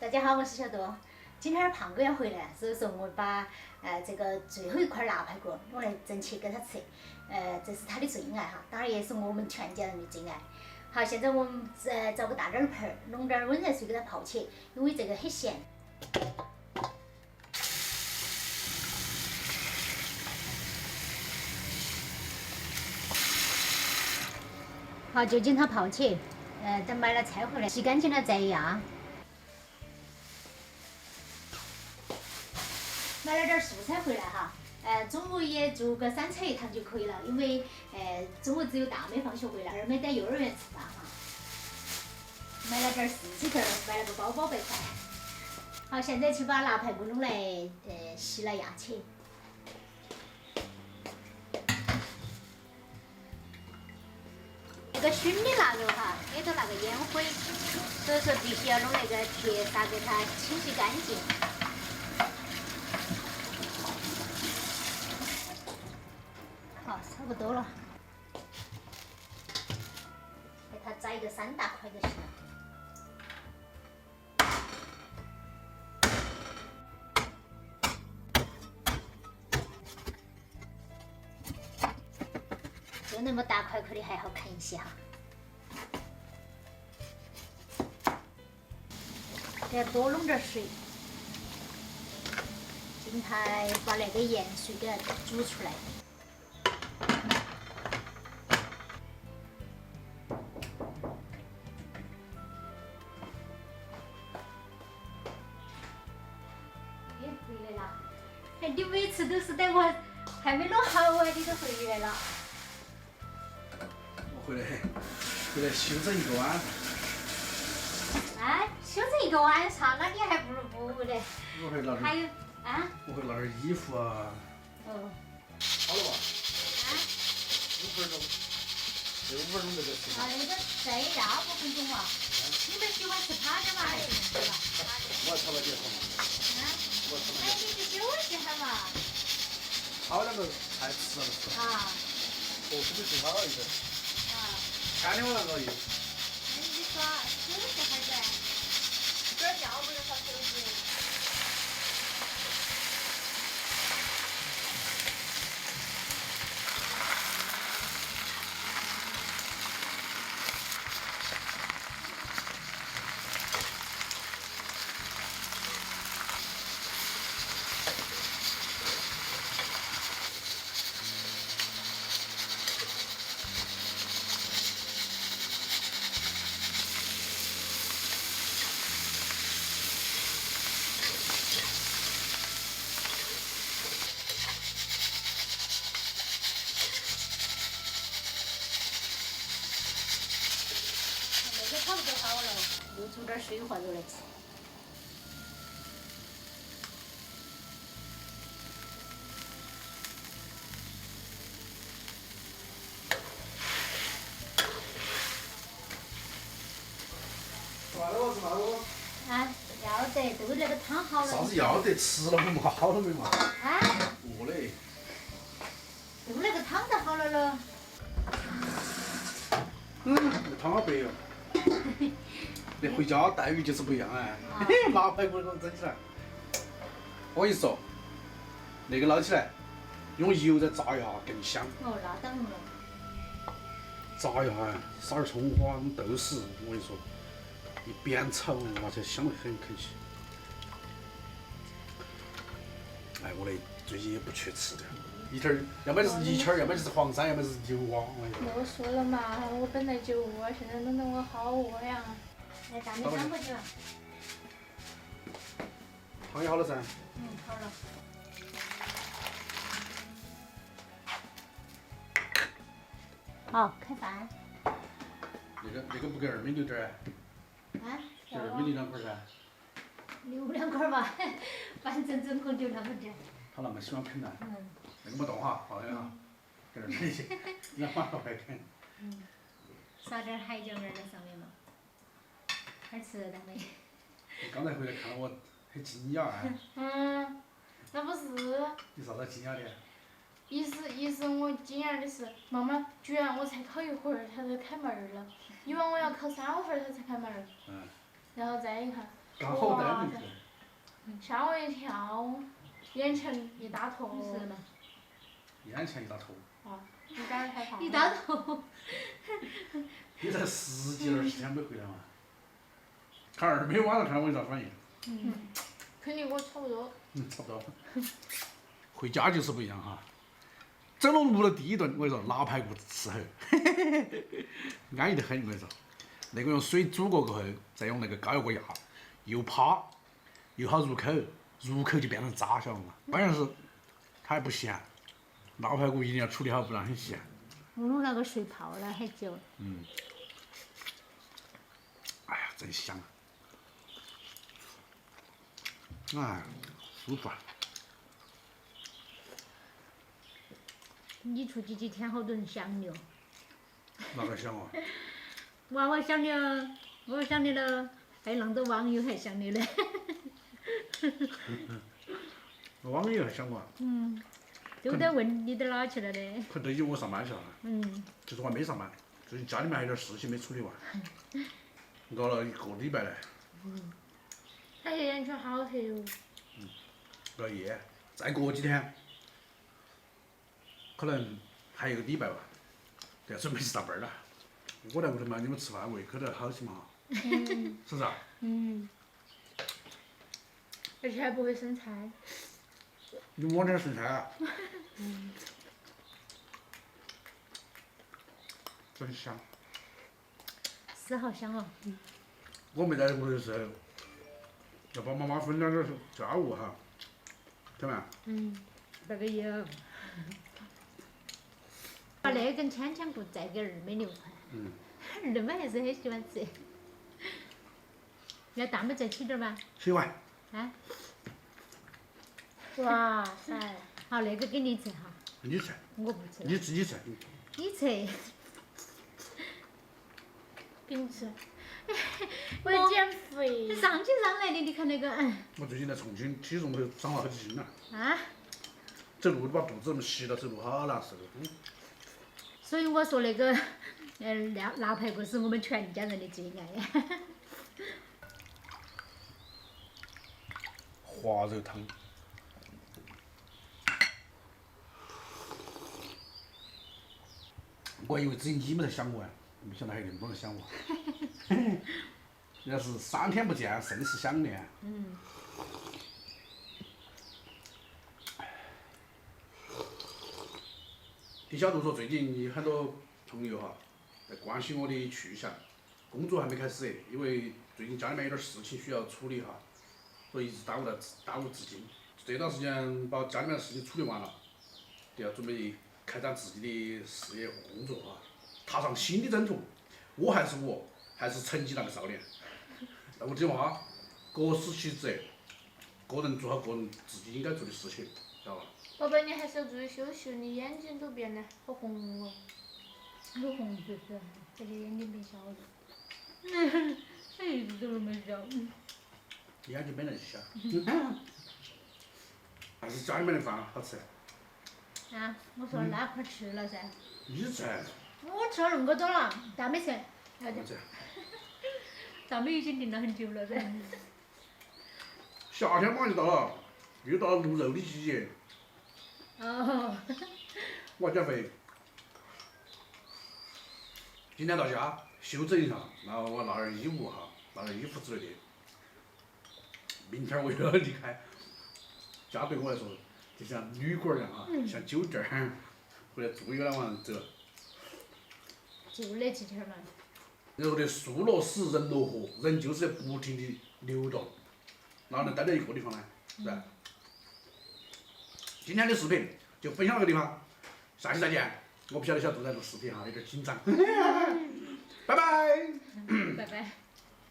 大家好，我是小豆。今天胖哥要回来，所以说我把这个最后一块腊排骨弄来蒸起给他吃。这是他的最爱哈，当然也是我们全家人的最爱。好，现在我们找个大点儿的盆儿，弄点儿温热水给它泡起，因为这个很咸。好，就将它泡起。等买了菜回来，洗干净了再压。买了点素菜回来哈，中午也做个3菜一汤就可以了，因为中午只有大妹放学回来，二妹在幼儿园吃饭哈。买了点四季豆，买了个包包白菜。好，现在去把腊排骨弄来洗了压起。这个熏的腊肉哈，里头那个烟灰，所以说必须要弄那个铁砂给它清洗干净。好，差不多了，给它宰一个3大块就行了。就那么大块块的还好看一些哈。再多弄点水，尽它把那个盐水给它煮出来。又回来了，哎，你每次都是等我还没弄好啊，你就回来了。我回来休整一个晚上。啊，休整一个晚上，那你还不如不回来。我会拿点。还有啊？我会拿点衣服啊。哦。好了吧？啊？5分钟。这5分钟这个时间。那个再要5分钟嘛。你们喜欢吃趴点嘛还是对吧？我要炒了几好嘛？我炒了哎，你去休息下嘛。炒两个菜吃了是。啊。是不是最好一个？啊。看的我那个又。那你耍休息会儿噻，这儿觉不能少休息。这差不多好了，又煮点水滑肉来吃。啥了我是啥了？啊，要得，都那个汤好了。啥子要得？吃了没嘛？好了没嘛？啊？饿嘞。都那个汤就好了咯。这汤好白哟。那回家待遇就是不一样哎。腊排骨给我整起来。我跟你说，那个捞起来，用油再炸一下更香。哦，那当然了。炸一下，撒点葱花、豆豉，我跟你说，一煸炒，那才香得很，可惜。哎，我嘞最近也不缺吃的，一点儿，要么就是泥鳅，要么就是黄鳝，要么就是牛蛙。我说了嘛，我本来就饿，现在弄得我好饿呀。来，大米端过去了。汤也好了噻。好了。好，开饭。那个不给二妹留点儿？啊？给二妹留2块噻。留2块吧，反正总共就那么点。他那么喜欢啃呢。那个没动哈，放心哈。给二妹去，2碗快啃。撒点海椒面在上面嘛。好吃的没？你刚才回来看到我很惊讶哎。那不是。你啥子惊讶的？意思我惊讶的是，妈妈居然我才烤一会儿，它就开门了。以往我要烤3、5分它才开门。然后再一看，刚好带回去。吓我一跳，眼前一大坨。是嘛？眼前一大坨。啊，你敢害怕？一大坨。你才10几20天没回来嘛？看二妹晚上看我有啥反应？肯定跟我差不多。差不多。回家就是不一样哈。整了路的第一顿，我跟你说，腊排骨伺候，安逸得很。我跟你说，那个用水煮过后，再用那个高压锅压，又趴，又好入口，入口就变成渣，晓得嘛？关键是它还不咸，腊排骨一定要处理好，不然很咸。我弄那个水泡了很久。哎呀，真香！哎，舒服啊！你出去几天，好多人想你哦。哪个香啊？娃娃想你了，我想你了，还有那么多网友还想你嘞。网友还想我啊？都在问你到哪去了嘞。可能都以为我上班去了。其实我还没上班，最近家里面还有点事情没处理完，熬了1个礼拜嘞。他眼圈好黑哦。熬夜，再过几天，可能还有1个礼拜吧，就要准备去上班了。我在屋头嘛，你们吃饭胃口都要好些嘛，是不是啊？而且还不会生菜。你摸点剩菜啊？真香。是好香哦。我没在屋头的时候，要帮妈妈分担点家务哈，对吗？那个有。把那根千千骨再给二妹留块。二妹还是很喜欢吃。要蛋白再起点吗？起完。啊？哇塞！好，那个给你吃哈。你吃。我不吃了。你自己吃。你吃。给你吃。我要减肥。上去上来的，你看那个。我最近在重庆，体重都长了好几斤了。啊？走路都把肚子那么吸到，走路好难受。所以我说那个，腊排骨是我们全家人的最爱。滑肉汤。我以为只有你们在想我啊，没想到还有那么多人想我。要是3天不见，甚是想念。听小杜说，最近有很多朋友哈在关心我的去向，工作还没开始，因为最近家里面有点事情需要处理哈，所以一直耽误至今。这段时间把家里面的事情处理完了，就要准备开展自己的事业和工作哈，踏上新的征途。我还是我，还是成绩那个少年。那我这话，各司其职，个人做好个人自己应该做的事情，晓得吧？宝贝，你还是要注意休息，你眼睛都变得好红哦。有红就是，这个眼睛变小了。一直都那么小。眼睛本来就小。还是家里面的饭好吃。啊，我说那块吃了噻。你吃。我吃了那么多了，大妹吃。我吃。大妹已经订了很久了噻。夏天马上就到了，又到了卤肉的季节。哦。我要减肥。今天到家休整一下，然后我拿点衣物哈，拿点衣服之类的。明天我又要离开。家对我来说就像旅馆一样哈，像酒店儿，回来住一个2晚走了。就那几天嘛。人说的树落死人落活，人就是在不停的流动，哪能待在一个地方呢？是吧？今天的视频就分享到这个地方，下期再见。我不晓得小杜在录视频哈，有点紧张。拜拜。拜拜。